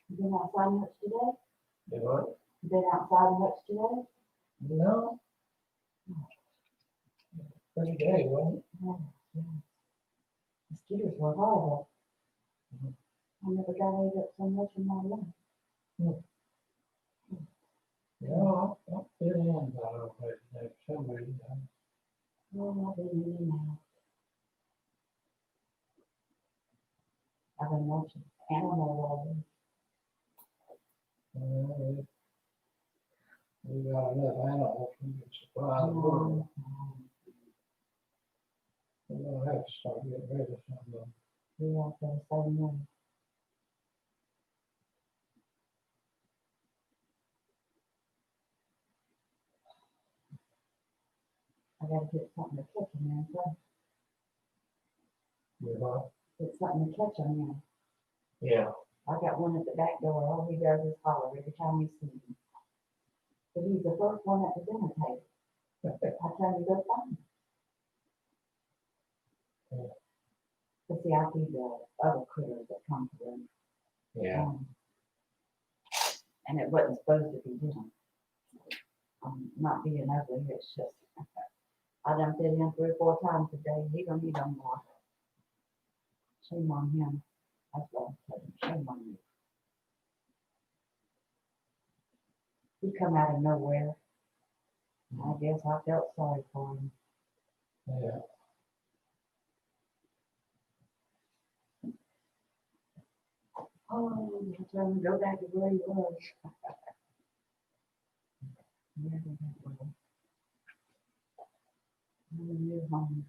You been outside much today? Do what? You been outside much today? No. Pretty day, wasn't it? Oh, yeah. Mosquitoes were horrible. I never got ate up so much in my life. No, I'm feeling about our place today for some reason. Oh, I've been in and out. I've been watching animal all We got enough animals, we can supply the day. world. We're gonna have to start getting rid of some of them. Yeah, I've got to say no. I gotta get something to catch them in, so You know? get something to catch them in. Yeah. I got one at the back door, all he does is holler every time he sees me. But he's the first one at the dinner table. I tell him, go find him. Yeah. But see, I feed the other critters that come to them. Yeah. And it wasn't supposed to be done. Not being ugly, it's just, I done fed him 3 or 4 times a day, he don't eat no more. Shame on him. That's what I'm telling you, shame on you. He come out of nowhere. I guess I felt sorry for him. Yeah. Oh, I told him to go back to where he was. Never that way. Never knew home.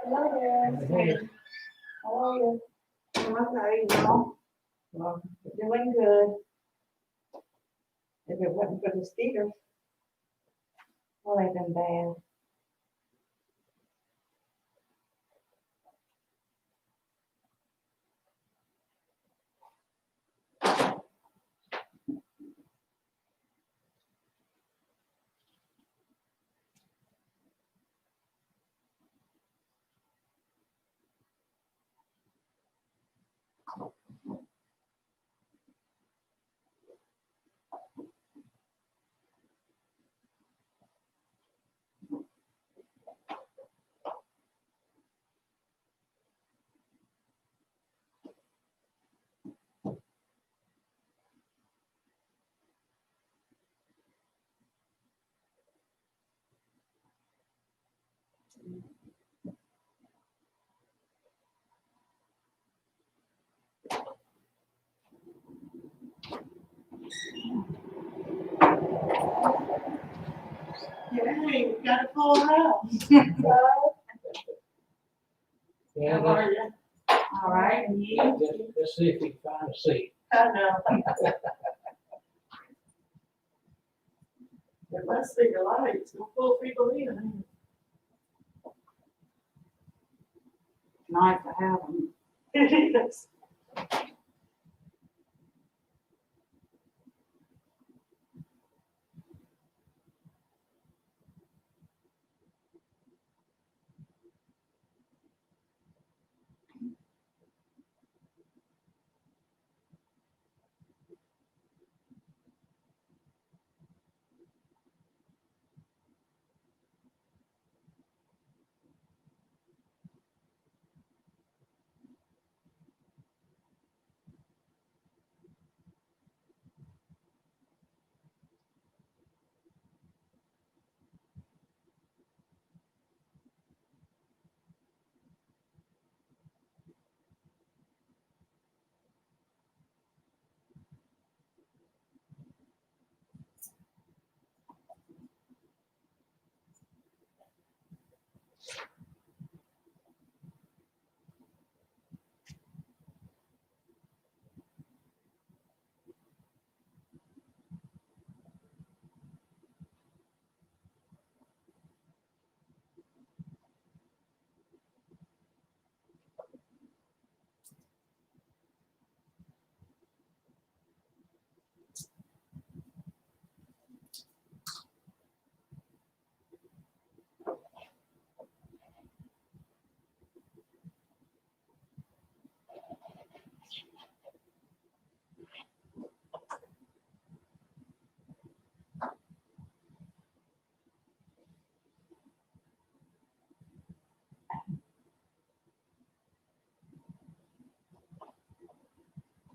Hello there. Hey. How are you? I'm okay, no. Well, doing good. If it wasn't for the mosquitoes, well, they've been bad. Yay, we got a full house. Yeah, How are you? All right, and you? let's see if we can find a seat. I know. There must be a light, it's gonna pull people in. Nice to have them. It is.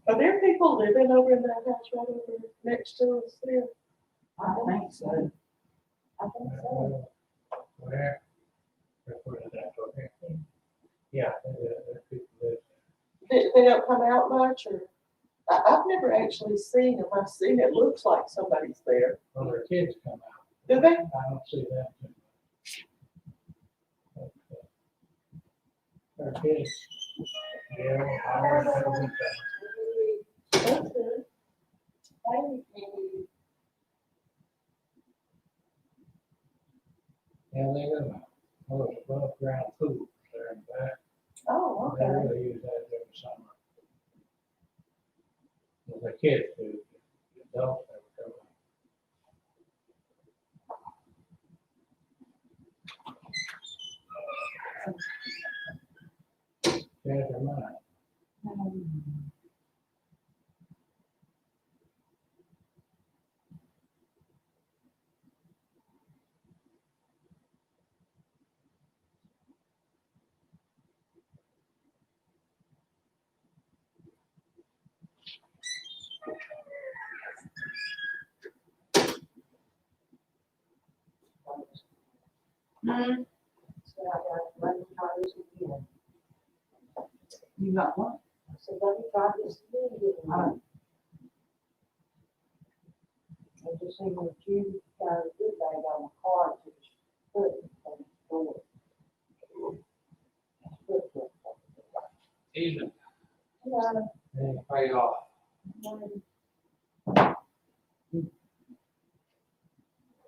Are there people living over in that house right over next to us there? I think so. I think so. Where? Where is that, okay? Yeah, there people live They don't come out much, or, I've never actually seen them, I've seen it looks like somebody's there. there. Well, their kids come out. Do they? I don't see that too much. But, their kids, yeah, I don't know. That's good. Yeah, they live in those above ground pools there in back. Oh, They okay. really use that every summer. Well, the kids do, the adults never go. Change their mind. Hmm. You got one? So let me try this again. I just seen what you got a good bag on the car to put on the door. Even, Yeah. they pay off.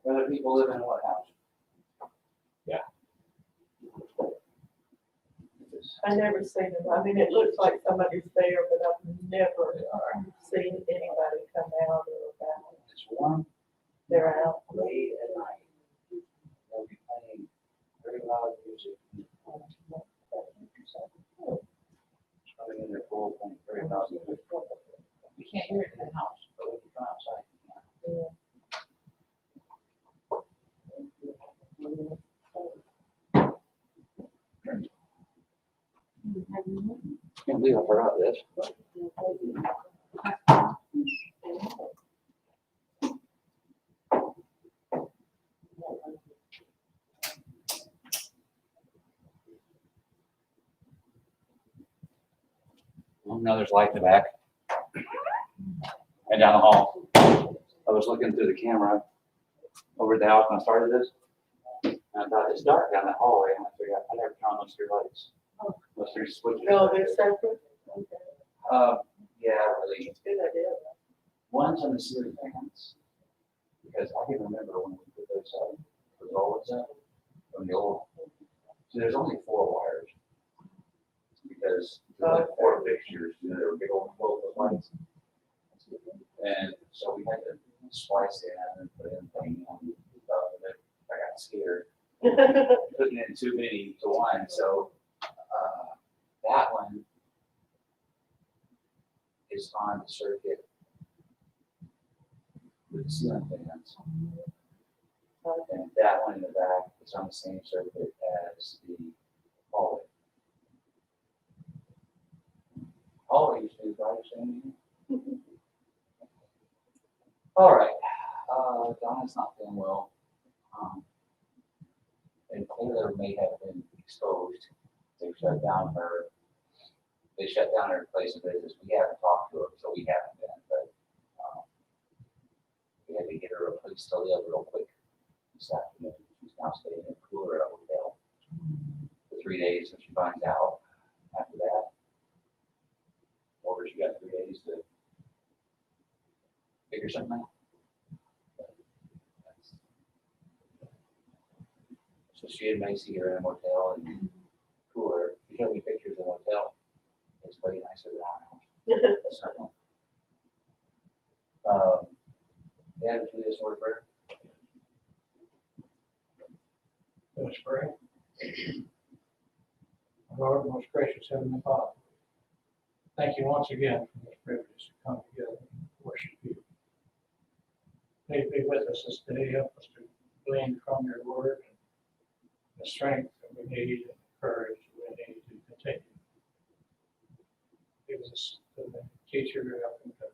Other people live in what house? I never seen them, I mean, it looks like somebody's there, but I've never seen anybody come out or about. It's warm, They're out. late at night. They'll be playing very loud music. Running in their pool, playing You can't hear it in the house, but when you come outside, you can. Can't believe I forgot this. Well, now there's light in the back. And down the hall. I was looking through the camera over at the house when I started this. And I thought it's dark down that hallway. And I figured I never turned on those three lights. Those three switches. No, they're separate. Okay. Yeah, really. It's a good idea. One's on the ceiling fans. Because I can remember when we put those up, those old ones up, from the old. So there's only 4 wires. Because there's like 4 fixtures, you know, they were big old 12 lights. And so we had to splice it in and put in thing on stuff, and I got scared. Putting in too many to one, so that one is on the circuit with the ceiling fans. And that one in the back is on the same circuit as the hallway. Hallway used to be brighter than all right, Donna's not feeling well. And Taylor may have been exposed. They shut down her place of business. We haven't talked to her, so we haven't been, but we had to get her a place to live real quick this afternoon. She's now staying in a cooler at a hotel for 3 days, and she finds out after that. Or she got 3 days to figure something out. So she and Macy are in a motel and cooler. She showed me pictures of the motel. It's way nicer than our house. So, yeah, to do this word prayer. Let's pray. Lord, most gracious Heavenly Father, thank you once again for this privilege to come together and worship you. Please be with us this day. Help us to glean from your word and the strength that we need and the courage that we need to continue. Give us the teacher to help him to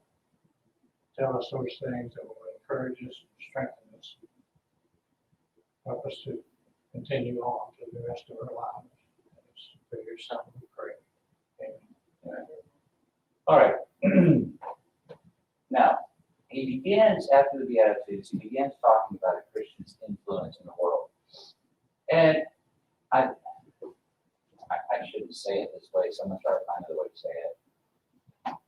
tell us those things that will encourage us and strengthen us. Help us to continue on to the rest of our lives. And it's for your son we pray. Amen. All right. Now, he begins, after the Beatitudes, he begins talking about a Christian's influence in the world. And I shouldn't say it this way, so I'm going to try to find another way to say it.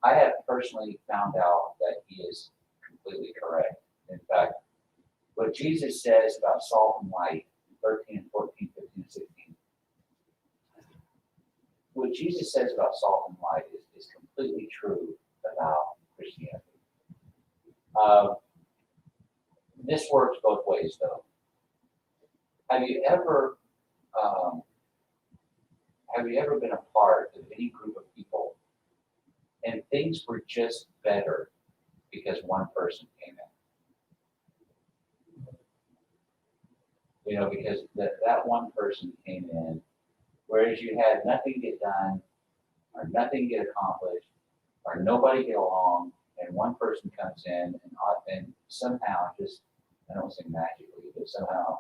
I have personally found out that he is completely correct. In fact, what Jesus says about salt and light, 13 and 14, 15 and 16, what Jesus says about salt and light is completely true about Christianity. This works both ways, though. Have you ever been a part of any group of people and things were just better because one person came in? You know, because that one person came in, whereas you had nothing get done, or nothing get accomplished, or nobody get along, and one person comes in and somehow just, I don't say magically, but somehow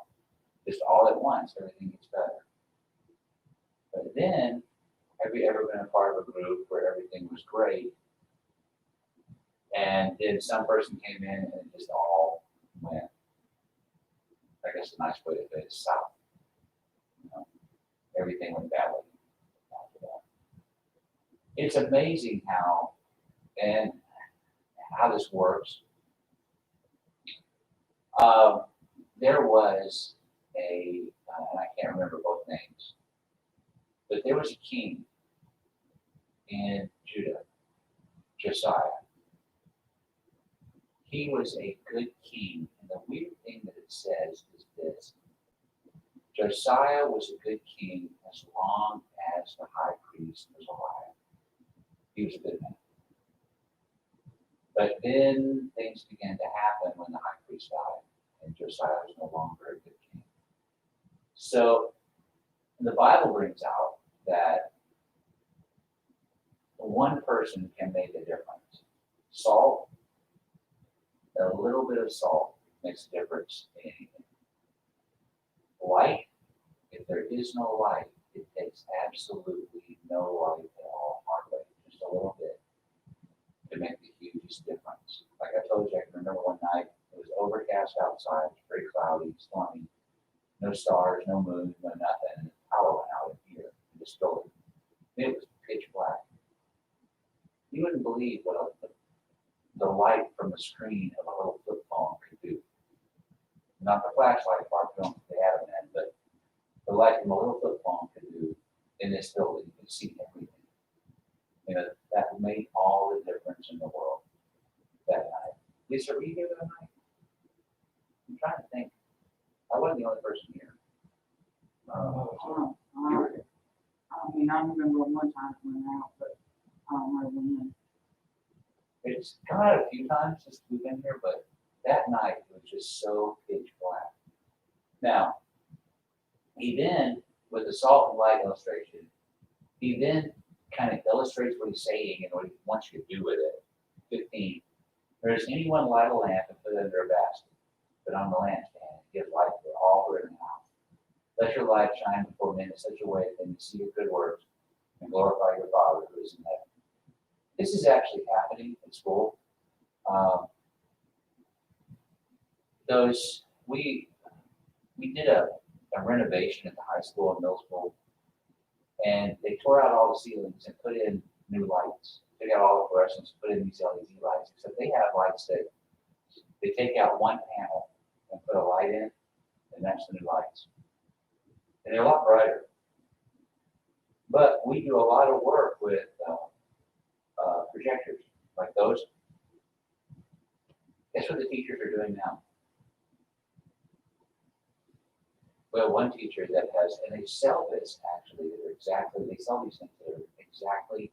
just all at once everything gets better. But then, have you ever been a part of a group where everything was great, and then some person came in and it just all went, I guess a nice way to say it, south. You know, everything went badly after that. It's amazing how this works. There was and I can't remember both names, but there was a king in Judah, Josiah. He was a good king, and the weird thing that it says is this: Josiah was a good king as long as the high priest was alive. He was a good man. But then things began to happen when the high priest died, and Josiah was no longer a good king. So the Bible brings out that one person can make a difference. Salt, a little bit of salt makes a difference in anything. Light, if there is no light, it takes absolutely no light at all, hardly, just a little bit, to make the hugest difference. Like I told you, I can remember one night, it was overcast outside, it was very cloudy, stormy, no stars, no moon, no nothing, and the power went out in here, in this building. It was pitch black. You wouldn't believe what the light from the screen of a little flip phone could do. Not the flashlight part, they had them then, but the light from a little flip phone could do in this building. You could see everything. You know, that made all the difference in the world that night. Lisa, were you here that night? I'm trying to think. I wasn't the only person here. You were here. I mean, I remember one time coming out, but I don't know when. It's come out a few times since we've been here, but that night it was just so pitch black. Now, he then, with the salt and light illustration, he then kind of illustrates what he's saying and what he wants you to do with it. 15. Does anyone light a lamp and put it under a basket, put it on the lampstand, and give light to all who are in the house? Let your light shine before men in such a way that they may see your good works and glorify your Father who is in heaven. This is actually happening in school. We did a renovation at the high school and middle school, and they tore out all the ceilings and put in new lights. Took out all the fluorescents, put in these LED lights, except they have lights that they take out one panel and put a light in, and that's the new lights. And they're a lot brighter. But we do a lot of work with projectors like those. Guess what the teachers are doing now? Well, one teacher that has, and they sell this actually, they sell these things that are exactly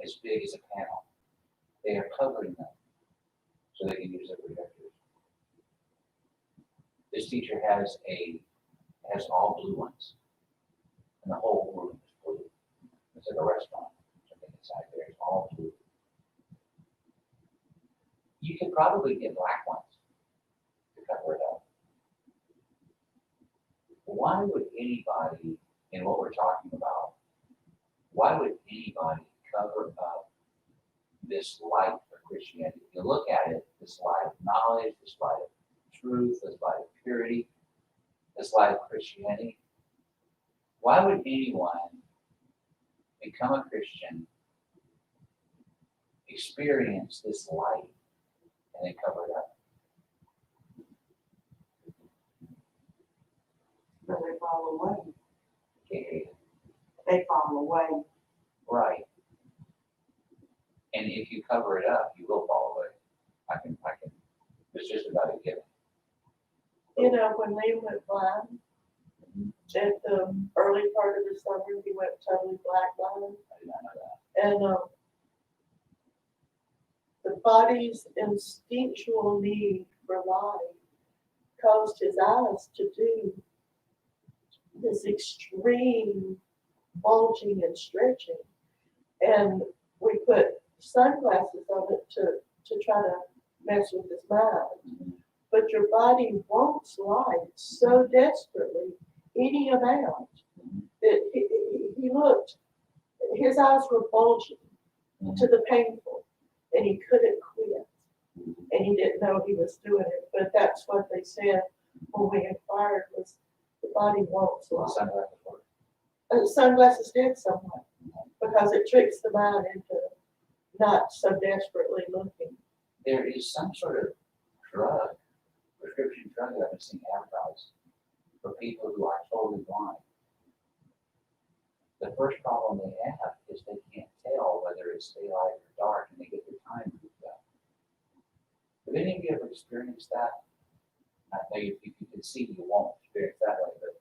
as big as a panel. They are covering them so they can use their projectors. This teacher has all blue ones, and the whole room is blue. It's like a restaurant, something inside there. It's all blue. You could probably get black ones to cover it up. Why would anybody, in what we're talking about, why would anybody cover up this light of Christianity? If you look at it, this light of knowledge, this light of truth, this light of purity, this light of Christianity, why would anyone become a Christian, experience this light, and then cover it up? But they fall away. Okay. They fall away. Right. And if you cover it up, you will fall away. It's just about a given. You know, when Liam went blind, at the early part of the summer, he went totally blind. I did not know that. And the body's instinctual need for light caused his eyes to do this extreme bulging and stretching. And we put sunglasses on it to try to mess with his mind. But your body wants light so desperately, any amount, that he looked, his eyes were bulging to the painful, and he couldn't quit. And he didn't know he was doing it, but that's what they said when we inquired, was the body wants light. Sunglasses work. Sunglasses did somewhat, because it tricks the mind into not so desperately looking. There is some sort of drug, prescription drug that I've been seeing advertised for people who are totally blind. The first problem they have is they can't tell whether it's daylight or dark, and they get their time moved up. Have any of you ever experienced that? I know if you can see, you won't experience that way, but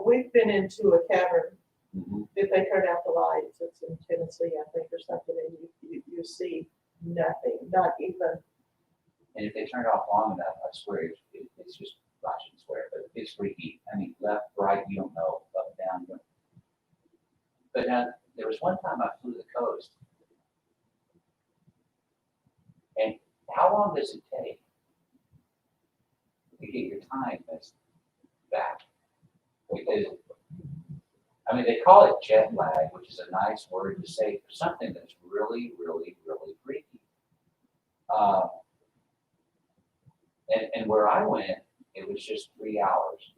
We've been into a cavern. Mhm. If they turn out the lights, it's in Tennessee, I think, or something, and you see nothing, not even, And if they turn it off long enough, I swear, it's just, I shouldn't swear, but it's freaky. I mean, left, right, you don't know, up, down. You don't. But now, there was one time I flew the coast. And how long does it take to get your time back? Because, I mean, they call it jet lag, which is a nice word to say for something that's really, really, really freaky. And where I went, it was just 3 hours.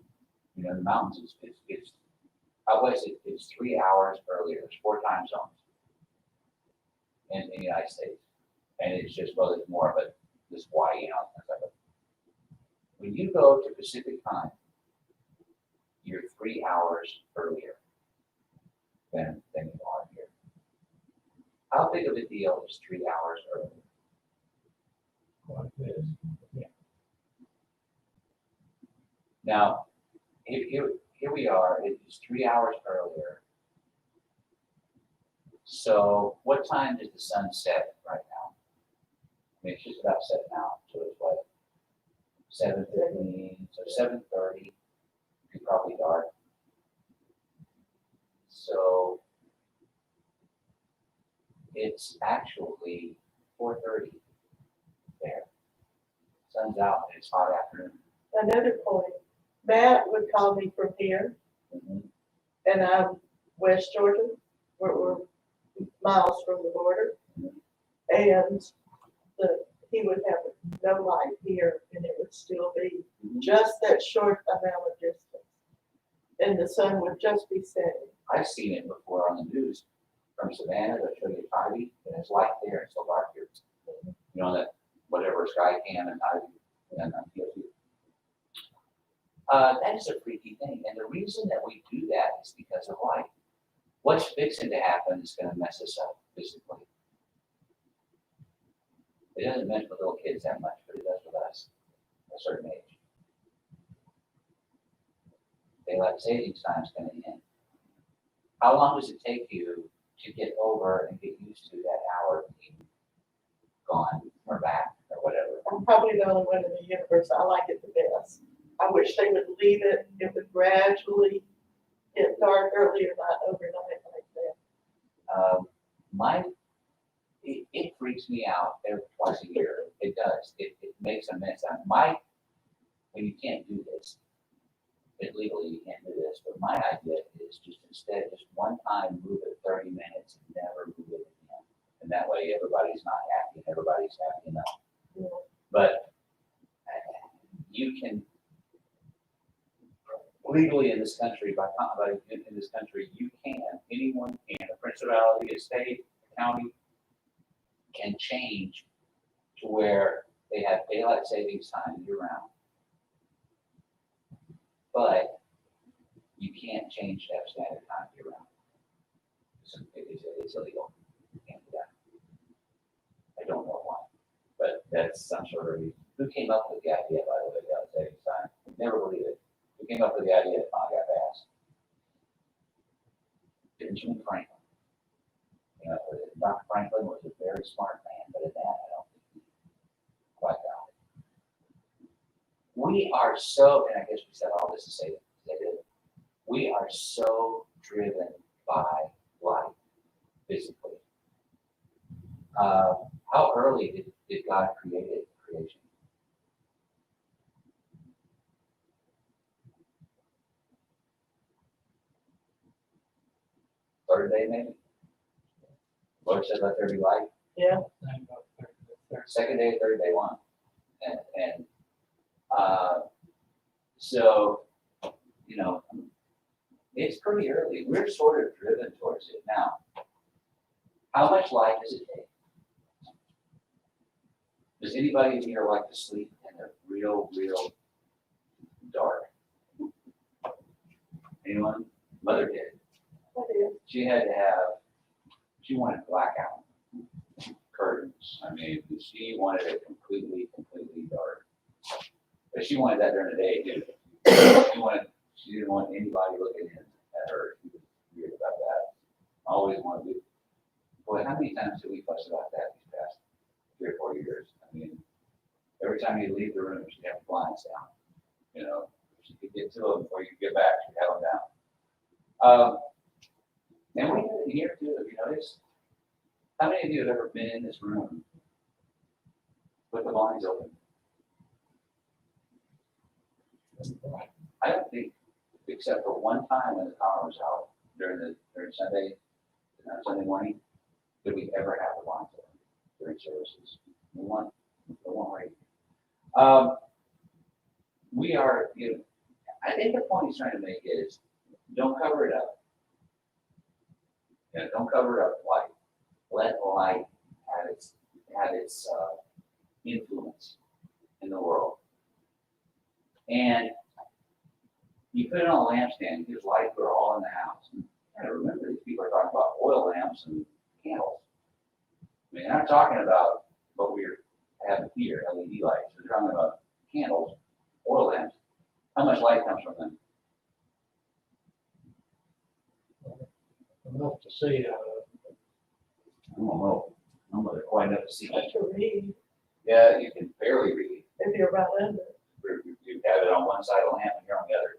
You know, the mountains, it's 3 hours earlier. There's 4 time zones in the United States. And it's just, well, there's more, but this Hawaii, you know, things like that. When you go to Pacific time, you're 3 hours earlier than you are here. How big of a deal is 3 hours earlier? Like this. Yeah. Now, here we are, it's 3 hours earlier. So what time does the sun set right now? I mean, it's just about set now, so it's what, 7:15, so 7:30, it'd be probably dark. So it's actually 4:30 there. Sun's out and it's hot afternoon. another point. Matt would call me from here, Mhm. and I'm West Georgia, we're miles from the border. And he would have no light here, and it would still be just that short amount of distance. And the sun would just be setting. I've seen it before on the news from Savannah, they'll show you Ivy, and it's light there, it's so dark here. You know, that whatever Skycam and Ivy and POV. That is a freaky thing, and the reason that we do that is because of light. What's fixing to happen is gonna mess us up physically. It doesn't mess with little kids that much, but it does with us at a certain age. Daylight savings time's gonna end. How long does it take you to get over and get used to that hour being gone or back or whatever? I'm probably the only one in the universe, I like it the best. I wish they would leave it, it would gradually get dark earlier, not overnight like that. It freaks me out twice a year. It does. It makes a mess. When you can't do this, legally you can't do this, but my idea is just instead, just one time move it 30 minutes and never move it again. And that way everybody's not happy and everybody's happy enough. Yeah. But you can, legally in this country, in this country, anyone can, a principality, a state, a county, can change to where they have daylight savings time year round. But you can't change to have standard time year round. It's illegal. You can't do that. I don't know why, but that's some sort of reason. Who came up with the idea, by the way, daylight savings time? Never believe it. Who came up with the idea that finally got passed? Benjamin Franklin. You know, Dr. Franklin was a very smart man, but in that, I don't think he quite got it. We are so, and I guess we said all this to say that we are so driven by light physically. How early did God create creation? Third day, maybe? Lord said, let there be light. Yeah, Second day, third day, one. And so, you know, it's pretty early. We're sort of driven towards it now. How much light does it take? Does anybody in here like to sleep in the real dark? Anyone? Mother did. that is. She wanted blackout curtains. I mean, she wanted it completely dark. But she wanted that during the day too. She didn't want anybody looking in at her. She was weird about that. Always wanted to. Boy, how many times did we fuss about that these past every time you leave the room, she'd have the blinds down. You know, she could get to them before you get back, she'd have them down. And we have it here too, you notice? How many of you have ever been in this room with the blinds open? I don't think, except for one time when the power was out during Sunday morning, did we ever have the blinds open during services. The one right. We are, I think the point he's trying to make is, don't cover it up. Don't cover it up light. Let light have its influence in the world. And you put it on a lampstand, it gives light for all in the house. And you gotta remember, these people are talking about oil lamps and candles. I mean, they're not talking about what we're having here, LED lights. They're talking about candles, oil lamps. How much light comes from them? Enough to see, I don't know. I don't know, they're quite enough to see. But to read, Yeah, you can barely read. if you're right under. You have it on one side of the lamp and you're on the other.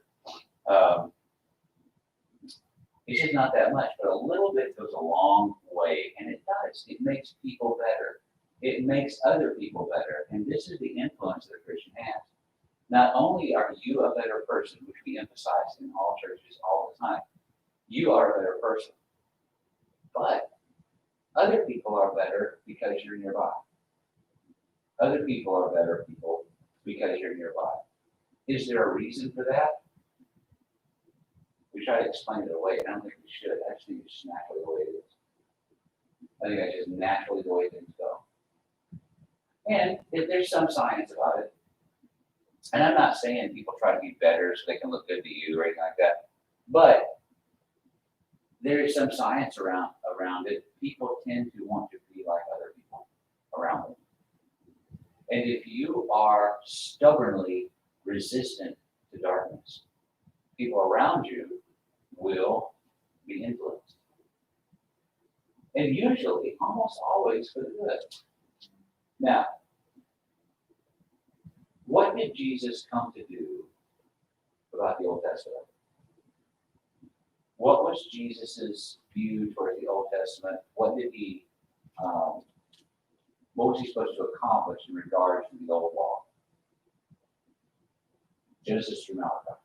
It's just not that much, but a little bit goes a long way, and it does. It makes people better. It makes other people better, and this is the influence that a Christian has. Not only are you a better person, which we emphasize in all churches all the time, you are a better person, but other people are better because you're nearby. Other people are better people because you're nearby. Is there a reason for that? We try to explain it away. I don't think we should. Actually, it's just naturally the way it is. I think that's just naturally the way things go. And there's some science about it. And I'm not saying people try to be better so they can look good to you or anything like that. But there is some science around it. People tend to want to be like other people around them. And if you are stubbornly resistant to darkness, people around you will be influenced. And usually, almost always for the good. Now, what did Jesus come to do about the Old Testament? What was Jesus's view toward the Old Testament? What was he supposed to accomplish in regards to the old law? Genesis through Malachi.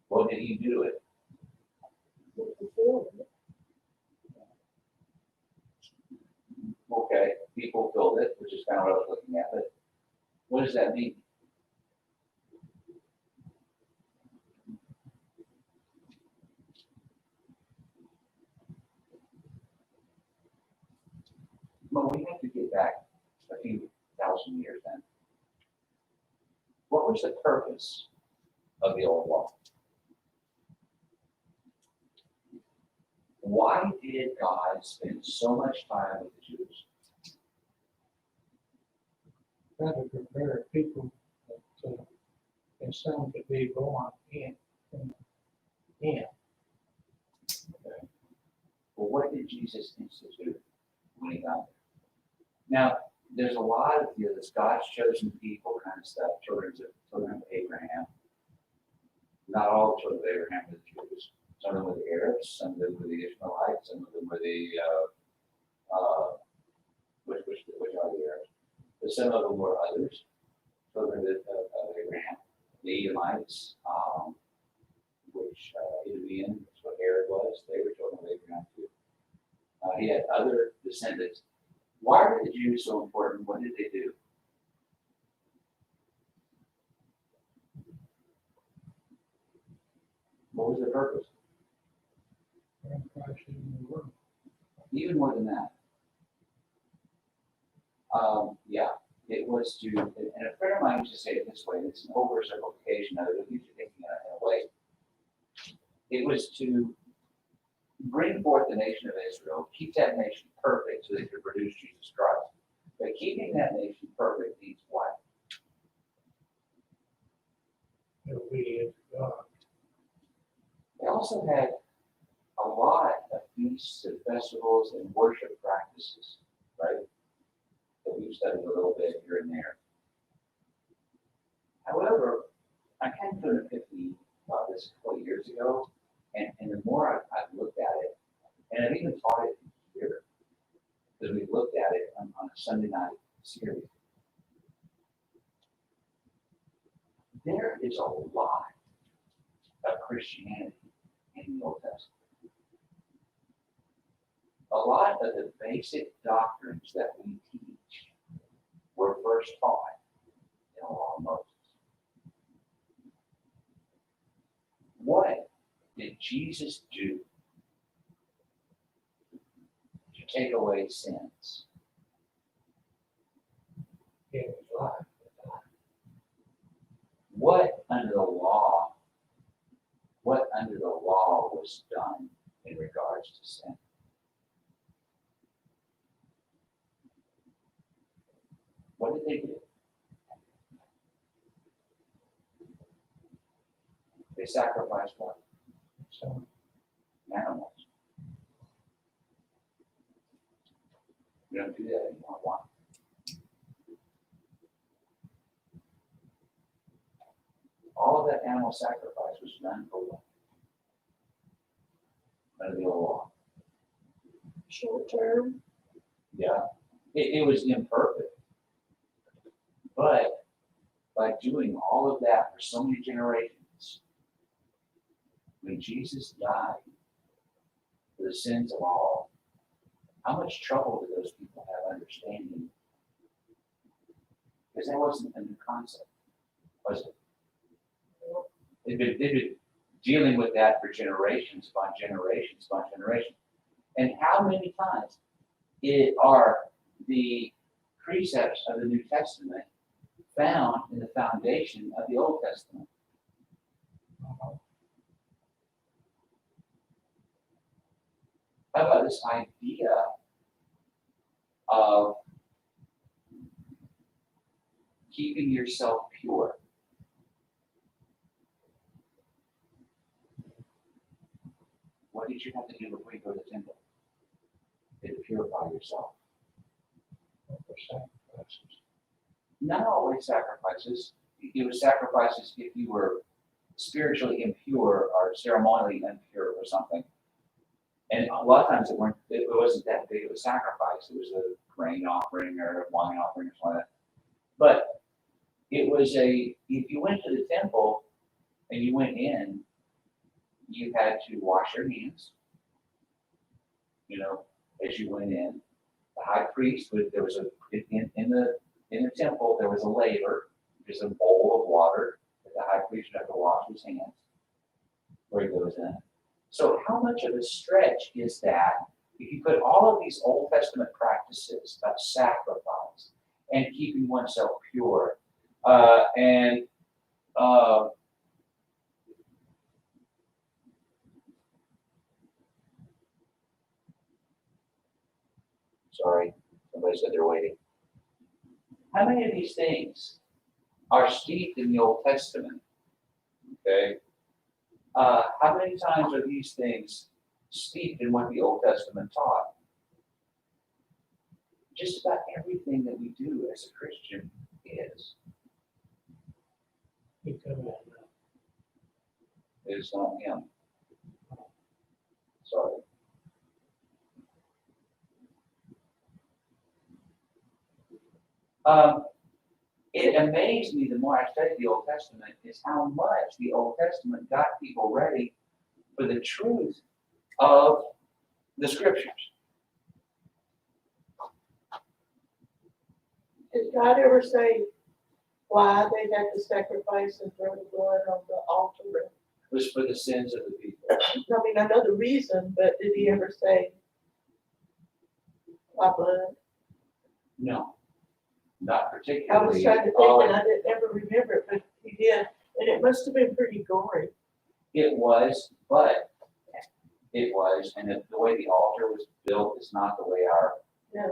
What did he do it? Okay, people filled it, which is kind of what I was looking at, but what does that mean? Well, we have to get back a few thousand years then. What was the purpose of the old law? Why did God spend so much time with the Jews? try to prepare people that their son could be born in. Well, what did Jesus institute when he got there? Now, there's a lot of this God's chosen people kind of stuff, children of Abraham. Not all the children of Abraham were the Jews. Some of them were the Arabs, some of them were the Ishmaelites, some of them were the which are the Arabs. But some of them were others, children of Abraham, the Edomites, which Edomian is what Herod was. They were children of Abraham too. He had other descendants. Why were the Jews so important? What did they do? What was their purpose? Even more than that. Yeah, it was to, and a friend of mine used to say it this way, it's an oversimplification of it, but usually thinking in a way. It was to bring forth the nation of Israel, keep that nation perfect so they could produce Jesus Christ. But keeping that nation perfect means what? Obedience to God. They also had a lot of feasts and festivals and worship practices, right? we've studied a little bit here and there. However, I came to an epiphany about this a couple of years ago, and the more I've looked at it, and I've even taught it here, because we've looked at it on a Sunday night series. There is a lot of Christianity in the Old Testament. A lot of the basic doctrines that we teach were first taught in the law of Moses. What did Jesus do to take away sins? Gave his life. What under the law was done in regards to sin? What did they do? They sacrificed what? So, Animals. We don't do that anymore. Why? All of that animal sacrifice was done for what? Under the old law. Short term, Yeah. It was imperfect. But by doing all of that for so many generations, when Jesus died for the sins of all, how much trouble did those people have understanding? Because that wasn't a new concept, was it? They've been dealing with that for generations upon generations upon generations. And how many times are the precepts of the New Testament found in the foundation of the Old Testament? How about this idea of keeping yourself pure? What did you have to do before you go to the temple? To purify yourself. Not always sacrifices. It was sacrifices if you were spiritually impure or ceremonially impure or something. And a lot of times it wasn't that big of a sacrifice. It was a grain offering or a wine offering or something like that. But it was if you went to the temple and you went in, you had to wash your hands, as you went in. The high priest in the temple, there was a laver, which is a bowl of water that the high priest would have to wash his hands before he goes in. So how much of a stretch is that if you put all of these Old Testament practices of sacrifice and keeping oneself pure sorry, somebody said they're waiting. How many of these things are steeped in the Old Testament? Okay. How many times are these things steeped in what the Old Testament taught? Just about everything that we do as a Christian is. he could have, It's not him. Sorry. It amazed me the more I studied the Old Testament is how much the Old Testament got people ready for the truth of the Scriptures. did God ever say why they had to sacrifice and throw the blood on the altar? It was for the sins of the people. I mean, I know the reason, but did he ever say why blood? No, not I was particularly. trying to think and I didn't ever remember it, but he did, and it must have been pretty gory. It was, and the way the altar was built is not the way our. Yeah.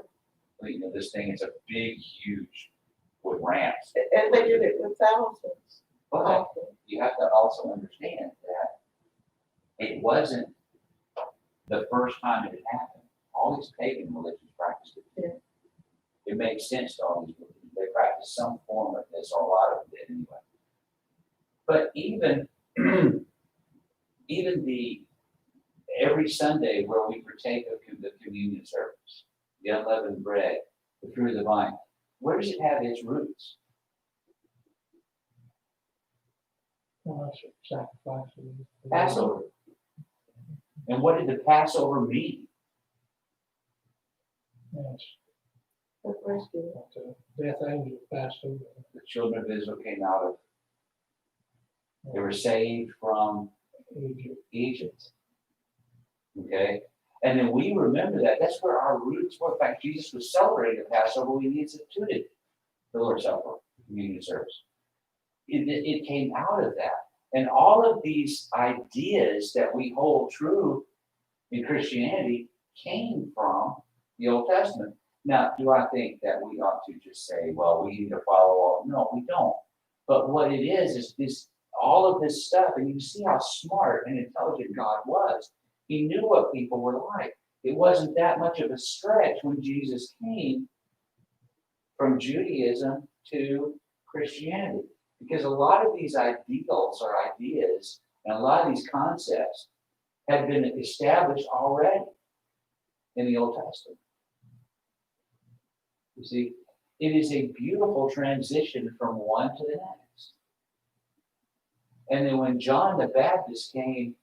This thing is a big, huge with ramps. And they did it with thousands. But you have to also understand that it wasn't the first time it had happened. All these pagan religions practiced it. Yeah. It makes sense to all these people. They practice some form of this, or a lot of it anyway. But even, even every Sunday where we partake of the communion service, the unleavened bread, the fruit of the vine, where does it have its roots? Sacrifice. Passover. And what did the Passover mean? Yes, The rescue. death angel passed over. The children of Israel came out of, they were saved from Egypt. Egypt. Okay? And then we remember that. That's where our roots were. In fact, Jesus was celebrating the Passover when he instituted the Lord's Supper, communion service. It came out of that. And all of these ideas that we hold true in Christianity came from the Old Testament. Now, do I think that we ought to just say, well, we need to follow all? No, we don't. But what it is this all of this stuff, and you can see how smart and intelligent God was. He knew what people were like. It wasn't that much of a stretch when Jesus came from Judaism to Christianity. Because a lot of these ideals or ideas and a lot of these concepts had been established already in the Old Testament. You see, it is a beautiful transition from one to the next. And then when John the Baptist came,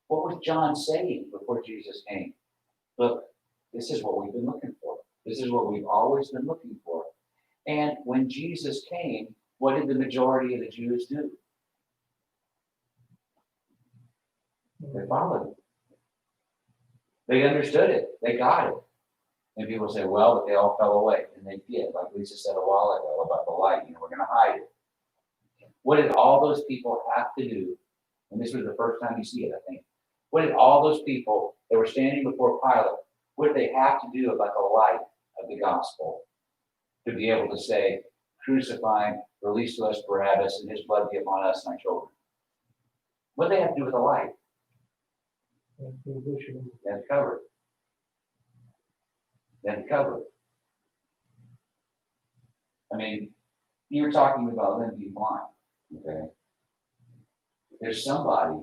what was John saying before Jesus came? Look, this is what we've been looking for. This is what we've always been looking for. And when Jesus came, what did the majority of the Jews do? They followed him. They understood it. They got it. And people say, well, but they all fell away. And they did, like Lisa said a while ago about the light. We're going to hide it. What did all those people have to do? And this was the first time you see it, I think. What did all those people that were standing before Pilate, what did they have to do about the light of the gospel to be able to say, crucify, release to us Barabbas, and his blood be upon us and our children? What did they have to do with the light? They had to cover it. They had to cover it. I mean, you were talking about them being blind, okay? There's somebody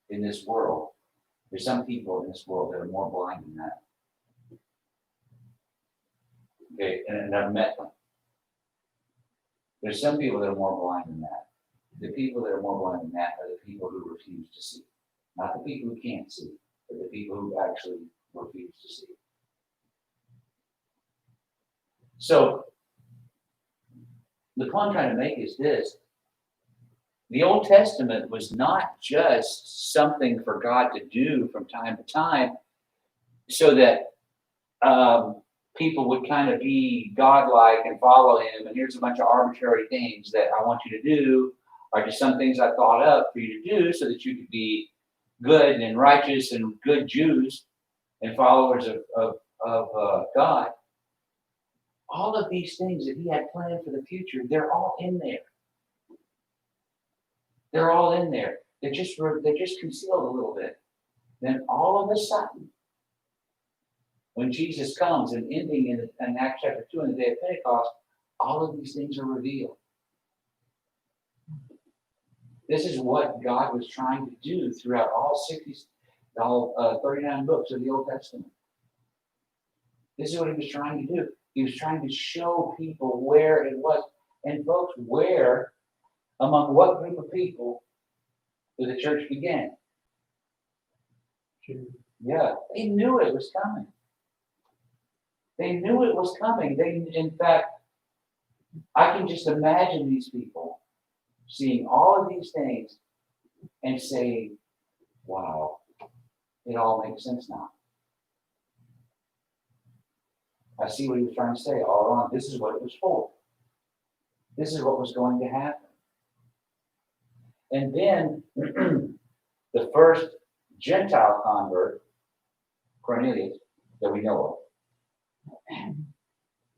in this world, there's some people in this world that are more blind than that. Okay, and I've met them. There's some people that are more blind than that. The people that are more blind than that are the people who refuse to see. Not the people who can't see, but the people who actually refuse to see. So, the point I'm trying to make is this. The Old Testament was not just something for God to do from time to time so that people would kind of be godlike and follow him, and here's a bunch of arbitrary things that I want you to do, or just some things I thought up for you to do so that you could be good and righteous and good Jews and followers of God. All of these things that he had planned for the future, they're all in there. They're all in there. They're just concealed a little bit. Then all of a sudden, when Jesus comes and ending in Acts chapter 2 on the day of Pentecost, all of these things are revealed. This is what God was trying to do throughout all 39 books of the Old Testament. This is what he was trying to do. He was trying to show people where it was. And folks, where, among what group of people did the church begin? Yeah, they knew it was coming. They knew it was coming. In fact, I can just imagine these people seeing all of these things and saying, wow, it all makes sense now. I see what he was trying to say all along. This is what it was for. This is what was going to happen. And then the first Gentile convert, Cornelius, that we know of,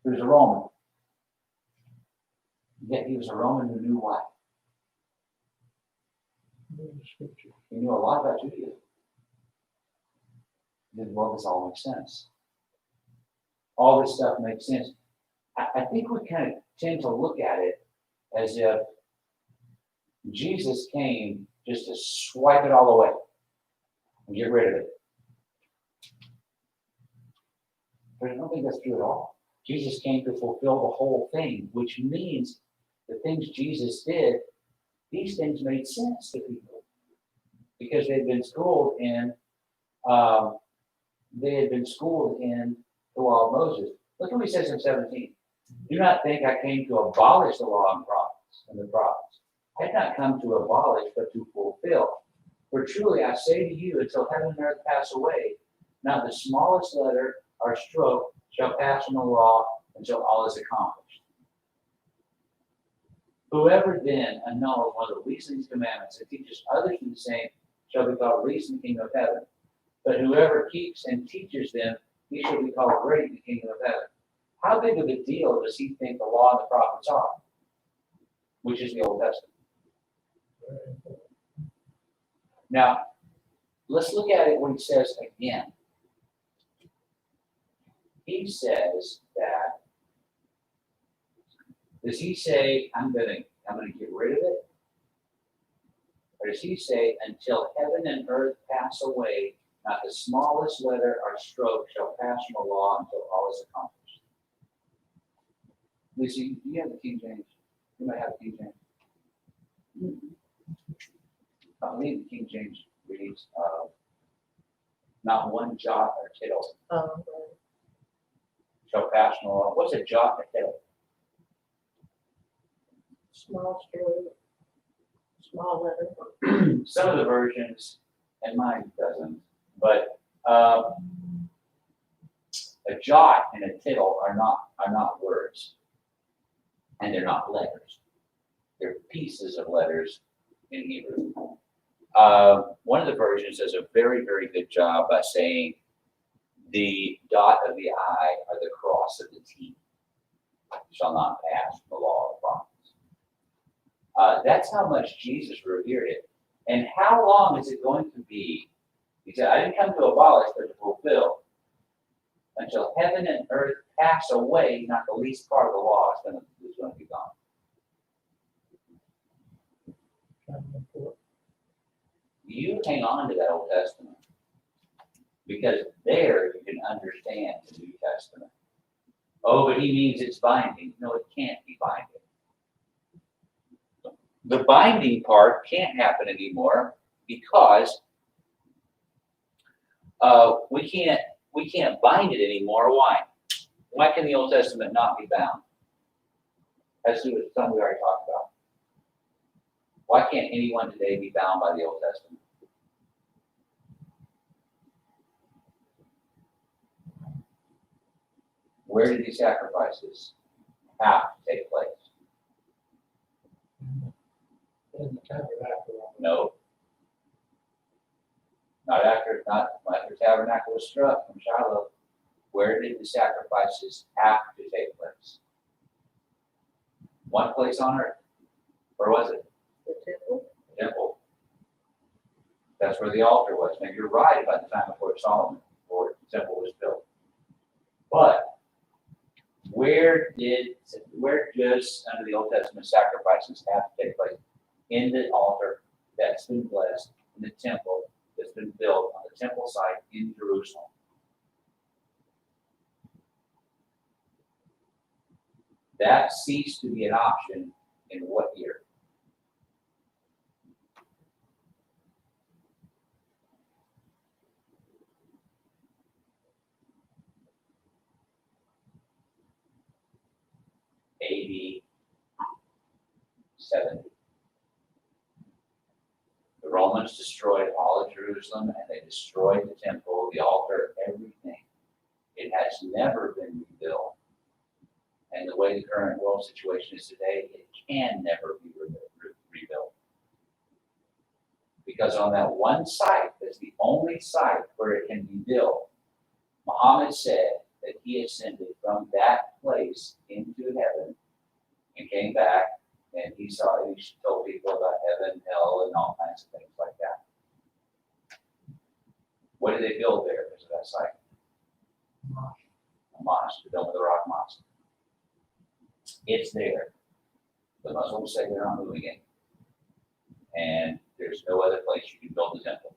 he was a Roman. Yet he was a Roman who knew what? He knew a lot about Judaism. He said, well, this all makes sense. All this stuff makes sense. I think we kind of tend to look at it as if Jesus came just to swipe it all away and get rid of it. But I don't think that's true at all. Jesus came to fulfill the whole thing, which means the things Jesus did, these things made sense to people because they'd been schooled in the law of Moses. Look what he says in 17. Do not think I came to abolish the law and the prophets. I did not come to abolish, but to fulfill. For truly I say to you, until heaven and earth pass away, not the smallest letter or stroke shall pass from the law until all is accomplished. Whoever then annuls one of the least of these commandments and teaches others to the same shall be called least in the kingdom of heaven. But whoever keeps and teaches them, he shall be called great in the kingdom of heaven. How big of a deal does he think the law and the prophets are? Which is the Old Testament. Now, let's look at it when he says again. He says that, does he say, I'm gonna get rid of it? Or does he say, until heaven and earth pass away, not the smallest letter or stroke shall pass from the law until all is accomplished? Lucy, do you have the King James? You might have the King James. I believe the King James reads, not one jot or tittle shall pass from the law. What's a jot or tittle? Small stroke, small letter. Some of the versions, and mine doesn't, but a jot and a tittle are not words, and they're not letters. They're pieces of letters in Hebrew. One of the versions does a very, very good job by saying the dot of the I or the cross of the T shall not pass from the law of the prophets. That's how much Jesus revered it. And how long is it going to be? He said, I didn't come to abolish, but to fulfill. Until heaven and earth pass away, not the least part of the law is going to be gone. You hang on to that Old Testament because there you can understand the New Testament. Oh, but he means it's binding. No, it can't be binding. The binding part can't happen anymore because we can't bind it anymore. Why? Why can the Old Testament not be bound? That's something we already talked about. Why can't anyone today be bound by the Old Testament? Where did these sacrifices have to take place? In the tabernacle. No. Not after tabernacle was struck from Shiloh. Where did the sacrifices have to take place? One place on earth. Where was it? The temple. The temple. That's where the altar was. Now you're right about the time before Solomon, before the temple was built. But where does under the Old Testament sacrifices have to take place? In the altar that's been blessed, in the temple that's been built on the temple site in Jerusalem. That ceased to be an option in what year? AD 70. The Romans destroyed all of Jerusalem and they destroyed the temple, the altar, everything. It has never been rebuilt. And the way the current world situation is today, it can never be rebuilt. Because on that one site, that's the only site where it can be built, Muhammad said that he ascended from that place into heaven and came back, and he told people about heaven, hell, and all kinds of things like that. What did they build there because of that site? A mosque, the Dome of the Rock Mosque. It's there. The Muslims say they're not moving it. And there's no other place you can build the temple.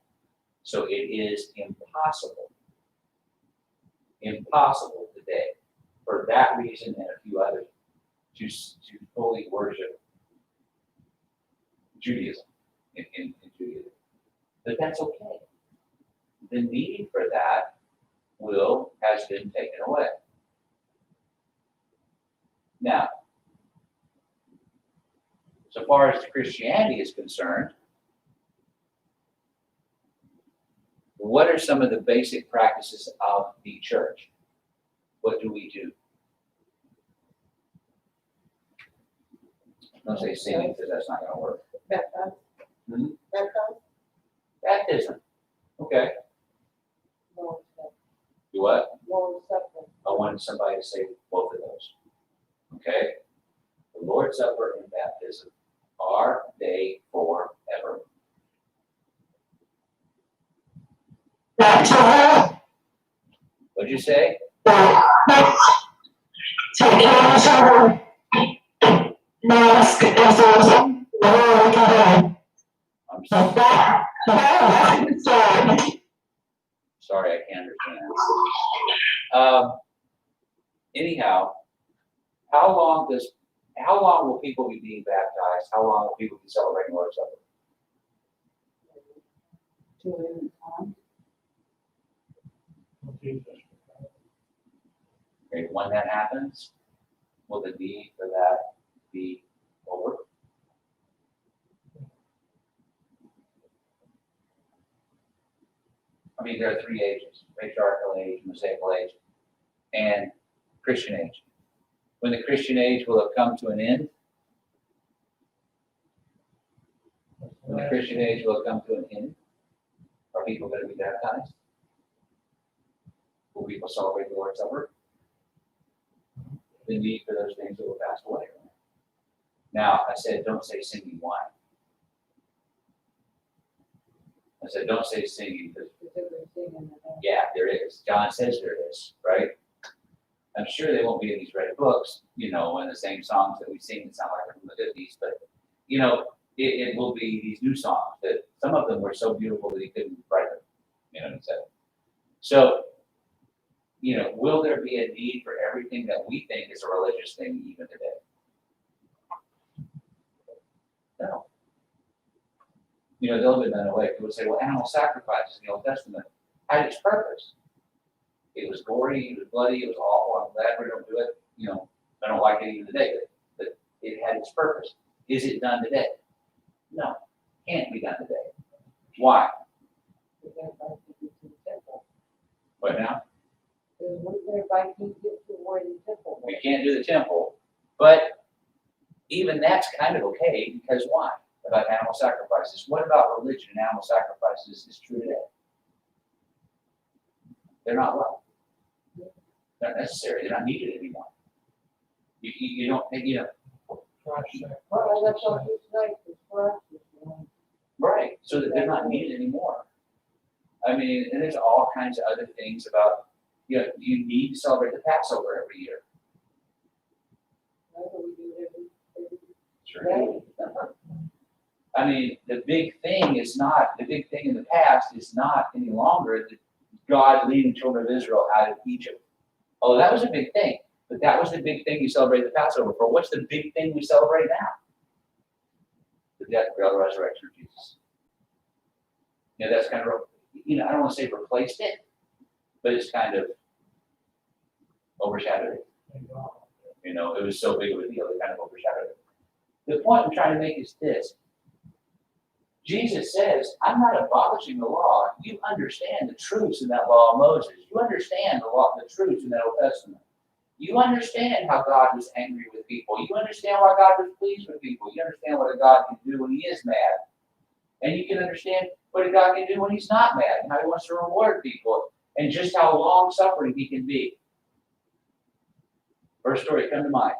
So it is impossible today, for that reason and a few others, to fully worship Judaism in Judaism. But that's okay. The need for that has been taken away. Now, so far as Christianity is concerned, what are some of the basic practices of the church? What do we do? Don't say singing because that's not going to work. Baptized. Hmm? Baptized. Baptism. Okay. Lord's Supper. Do what? Lord's Supper. I wanted somebody to say both of those. Okay? The Lord's Supper and baptism, are they forever? What'd you say? I'm sorry, I can't understand. Anyhow, how long will people be being baptized? How long will people be celebrating Lord's Supper? 2 at a time. Okay, when that happens, will the need for that be over? I mean, there are 3 ages: patriarchal age, Mosaical age, and Christian age. When the Christian age will have come to an end, when the Christian age will have come to an end, are people going to be baptized? Will people celebrate the Lord's Supper? The need for those things will pass away. Now, I said, don't say singing. Why? I said, don't say singing because, yeah, there is. John says there is, right? I'm sure they won't be in these red books, and the same songs that we sing that sound like they're from the 50s, but, it will be these new songs that some of them were so beautiful that he couldn't write them, he said. So, will there be a need for everything that we think is a religious thing even today? No. They'll be done away. People say, well, animal sacrifices in the Old Testament had its purpose. It was gory, it was bloody, it was awful. I'm glad we don't do it. I don't like it even today, but it had its purpose. Is it done today? No, can't be done today. Why? What now? We can't do the temple, but even that's kind of okay, because why? About animal sacrifices. What about religion and animal sacrifices is true today? They're not what? They're not necessary. They're not needed anymore. You don't, right, so that they're not needed anymore. I mean, and there's all kinds of other things about, you need to celebrate the Passover every year. Sure do. I mean, the big thing in the past is not any longer the God leading children of Israel out of Egypt. Oh, that was a big thing, but that was the big thing you celebrate the Passover for. What's the big thing we celebrate now? The death, burial, and resurrection of Jesus. That's kind of, I don't want to say replaced it, but it's kind of overshadowed it. It was so big of a deal, it kind of overshadowed it. The point I'm trying to make is this. Jesus says, I'm not abolishing the law. You understand the truths in that law of Moses. You understand the truths in that Old Testament. You understand how God was angry with people. You understand why God was pleased with people. You understand what a God can do when he is mad. And you can understand what a God can do when he's not mad, and how he wants to reward people, and just how long-suffering he can be. First story come to mind.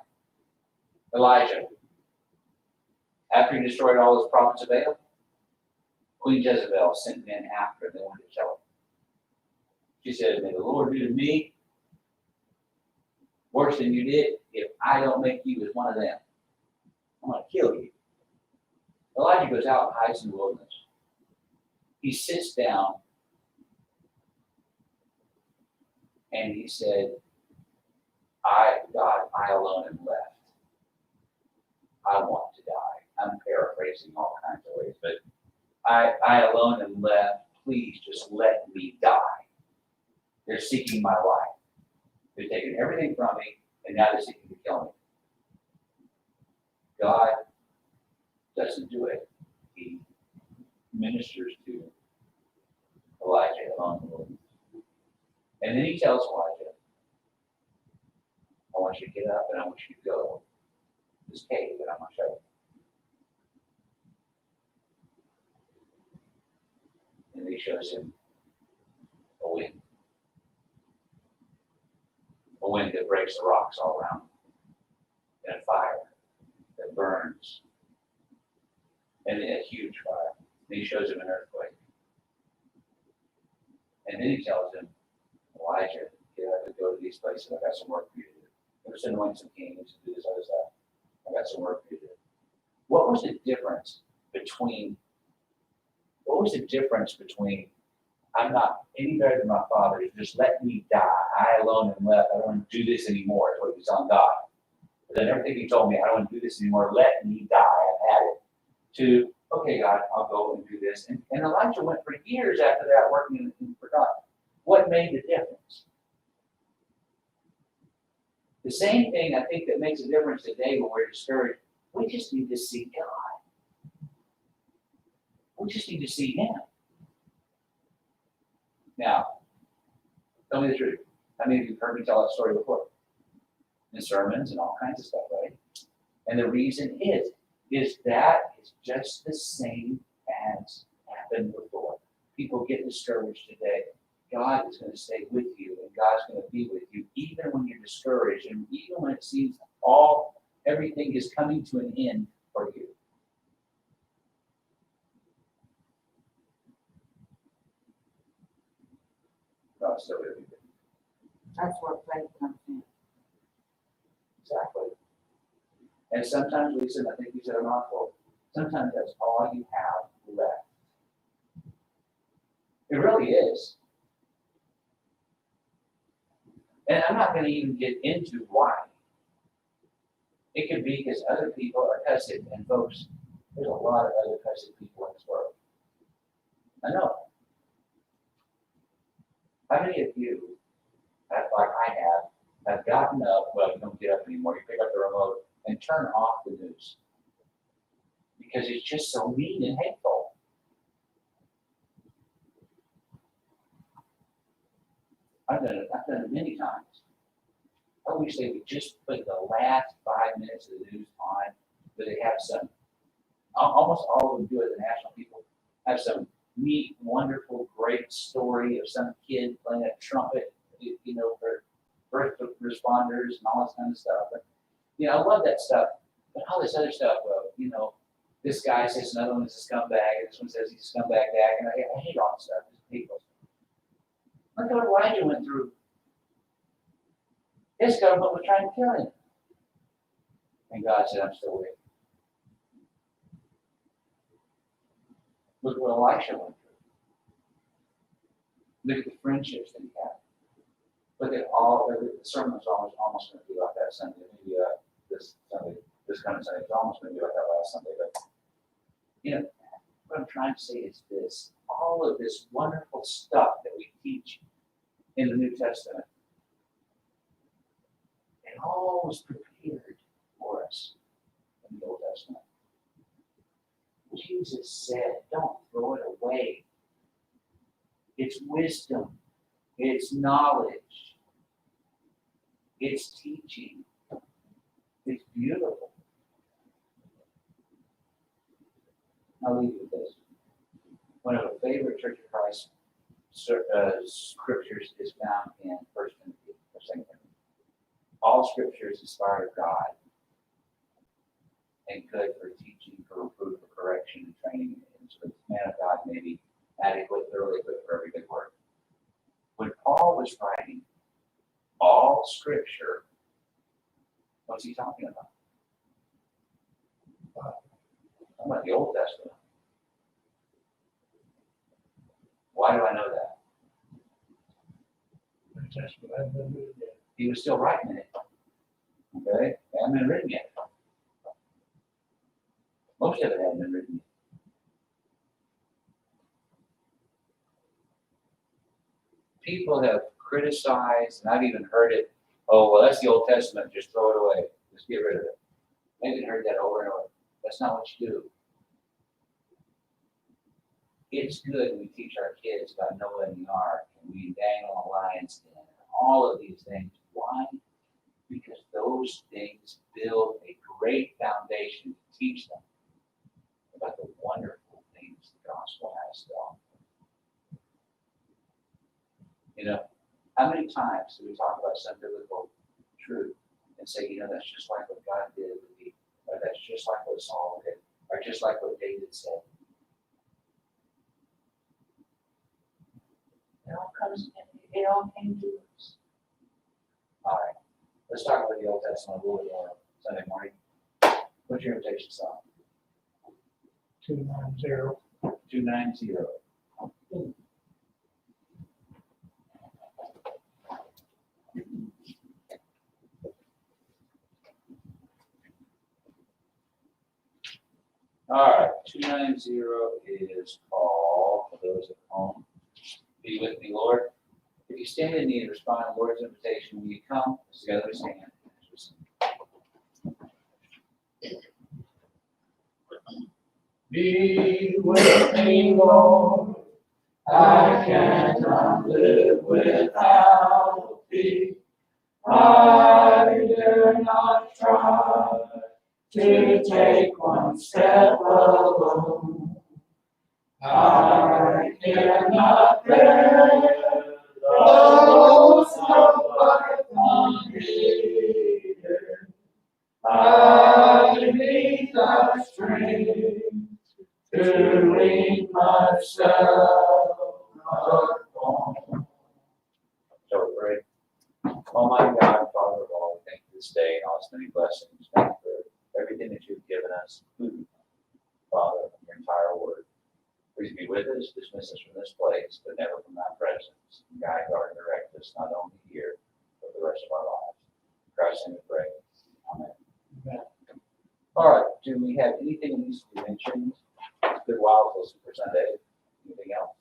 Elijah. After he destroyed all those prophets of Baal, Queen Jezebel sent men after him. They wanted to kill him. She said, may the Lord do to me Worse than you did if I don't make you as one of them. I'm going to kill you. Elijah goes out and hides in the wilderness. He sits down and he said, God, I alone am left. I want to die. I'm paraphrasing all kinds of ways, but I alone am left. Please just let me die. They're seeking my life. They've taken everything from me, and now they're seeking to kill me. God doesn't do it. He ministers to Elijah along the wilderness. And then he tells Elijah, I want you to get up and I want you to go to this cave that I'm going to show you. And he shows him a wind. A wind that breaks the rocks all around. And a fire that burns. And a huge fire. And he shows him an earthquake. And then he tells him, Elijah, get up and go to these places. I've got some work for you to do. There's anoint some kings and do this other stuff. I've got some work for you to do. What was the difference between I'm not any better than my father, just let me die. I alone am left. I don't want to do this anymore. That's what he was on God. But then everything he told me, I don't want to do this anymore. Let me die. I've had it. To, okay, God, I'll go and do this. And Elijah went for years after that working and forgot. What made the difference? The same thing I think that makes a difference today when we're discouraged. We just need to see God. We just need to see Him. Now, tell me the truth. How many of you have heard me tell that story before? In sermons and all kinds of stuff, right? And the reason is that it's just the same as happened before. People get discouraged today. God is going to stay with you, and God's going to be with you, even when you're discouraged, and even when it seems everything is coming to an end for you. God's still with you. That's where faith comes in. Exactly. And sometimes, Lisa, and I think you said a mouthful, sometimes that's all you have left. It really is. And I'm not going to even get into why. It could be because other people are cussed, and folks, there's a lot of other cussed people in this world. I know. How many of you, like I have gotten up, well, you don't get up anymore, you pick up the remote and turn off the news? Because it's just so mean and hateful. I've done it many times. I wish they would just put the last 5 minutes of the news on, but they have some, almost all of them do it, the national people, have some neat, wonderful, great story of some kid playing a trumpet, for first responders and all this kind of stuff. But, I love that stuff. But all this other stuff, this guy says another one is a scumbag, and this one says he's a scumbag bag, and I hate all this stuff. People. Look at what Elijah went through. His government was trying to kill him. And God said, I'm still with you. Look what Elisha went through. Look at the friendships that he had. Look at the sermon was almost going to be like that Sunday. Maybe this coming Sunday, it's almost going to be like that last Sunday. But, what I'm trying to say is this. All of this wonderful stuff that we teach in the New Testament, it all was prepared for us in the Old Testament. Jesus said, don't throw it away. It's wisdom. It's knowledge. It's teaching. It's beautiful. I'll leave you with this. One of the favorite Church of Christ scriptures is found in 1 Timothy or 2 Timothy. All scripture is inspired of God and good for teaching, for reproof, for correction, and training, and so the man of God may be adequate, thoroughly equipped for every good work. When Paul was writing, all scripture What's he talking about? I'm about the Old Testament. Why do I know that? That's what I've been doing. He was still writing it. Okay, it hadn't been written yet. Most of it hadn't been written yet. People have criticized, and I've even heard it, oh, well, that's the Old Testament, just throw it away, just get rid of it. I've even heard that over and over. That's not what you do. It's good we teach our kids about Noah and the ark, and we dangle a lion's den, all of these things. Why? Because those things build a great foundation to teach them about the wonderful things the gospel has to offer. You know, how many times do we talk about some biblical truth and say, you know, that's just like what God did with me, or that's just like what Saul did, or just like what David said. It all came to us. All right, let's talk about the Old Testament a little bit more Sunday morning. What's your invitation song? 290. 290. All right, 290 is called, for those at home, Be With Me, Lord. If you stand in need, respond to the Lord's invitation. When you come, let's together stand. Be with me, Lord. I cannot live without thee. I dare not try to take one step alone. I cannot bear the loads of life unaided. I need thy strength to lead myself alone. So we pray. Almighty God, Father of all, we thank you this day and all its many blessings. Thank you for everything that you've given us, Father, from your entire word. Please be with us, dismiss us from this place, but never from thy presence. Guide, guard, and direct us, not only here, but the rest of our lives. In Christ's name we pray. Amen. Amen. All right, do we have anything that needs to be mentioned? It's been a while till Super Sunday. Anything else?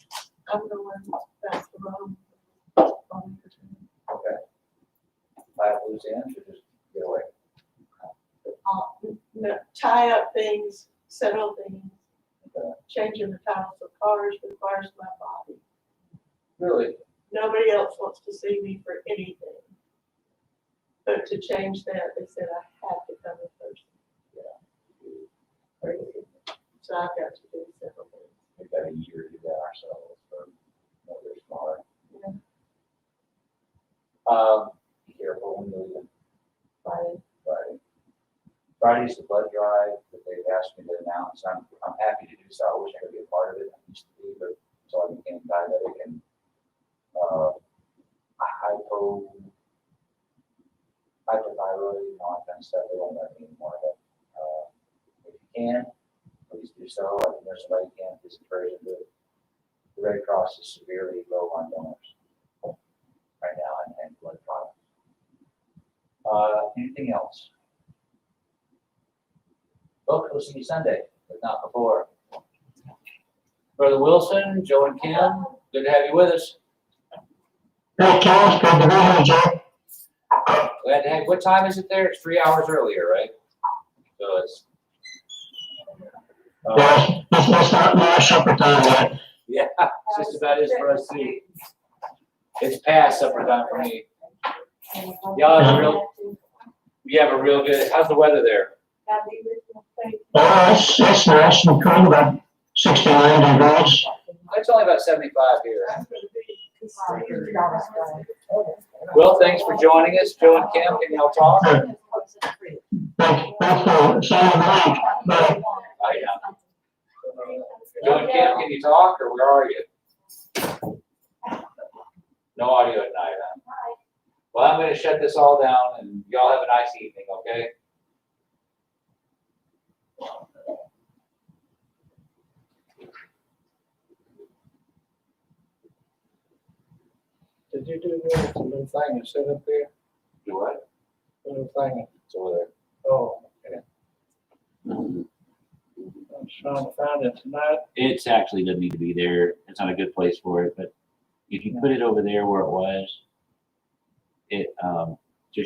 I'm going back to Rome. Okay. Tie up loose ends or just get away? Tie up things, settle things. Okay. Changing the titles of cars requires my body. Really? Nobody else wants to see me for anything. But to change that, they said I had to come in person. So I've got to do several things. We've got a year to do that ourselves, so they're smaller. Yeah. Be careful when you leave. Friday. Friday's the blood drive that they've asked me to announce. I'm happy to do so. I wish I could be a part of it. I used to be, but so I became diabetic and hypothyroid and all that kind of stuff. They won't let me anymore. But if you can, please do so. I think there's somebody who can. Please encourage them to do it. The Red Cross is severely low on donors right now and blood products. Anything else? Folks, we'll see you Sunday, if not before. Brother Wilson, Joe and Kim, good to have you with us. Hey, Charles, good to be here, Joe. Glad to have. What time is it there? It's 3 hours earlier, right? So it's. Well, it's not my supper time yet. Yeah, it's just about is for us too. It's past supper time for me. Y'all have a real good. How's the weather there? Oh, it's nice and cool, about 69 degrees. It's only about 75 here. Well, thanks for joining us, Joe and Kim. Can y'all talk? Thanks for saying that. Bye. Joe and Kim, can you talk, or where are you? No audio at night, huh? Well, I'm gonna shut this all down and y'all have a nice evening, okay? Did you do the little thing and set up there? Do what? The little thing, It's over there. oh, okay. I'm trying to find it tonight. It's actually doesn't need to be there. It's not a good place for it, but if you put it over there where it was, it,